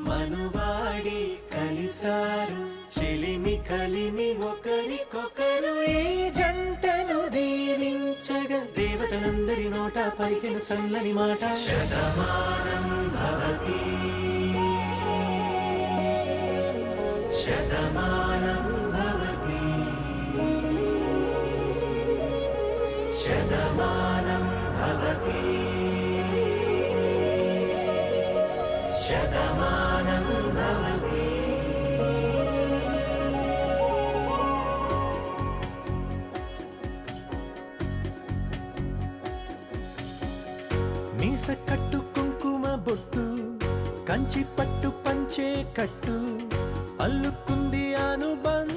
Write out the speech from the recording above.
మనువాడి కలిసారు చెలిమి కలిమి ఒకరికొకరు ఈ జంటను దీవించగా దేవతలందరి నోట పలికిన చల్లని మాట శతమానం భవతి శతమానం భవతి శతమానం భవతి శతమానం భవతి. మీస కట్టు కుంకుమ బొట్టు కంచి పట్టు పంచే కట్టు అల్లుకుంది అనుబంధం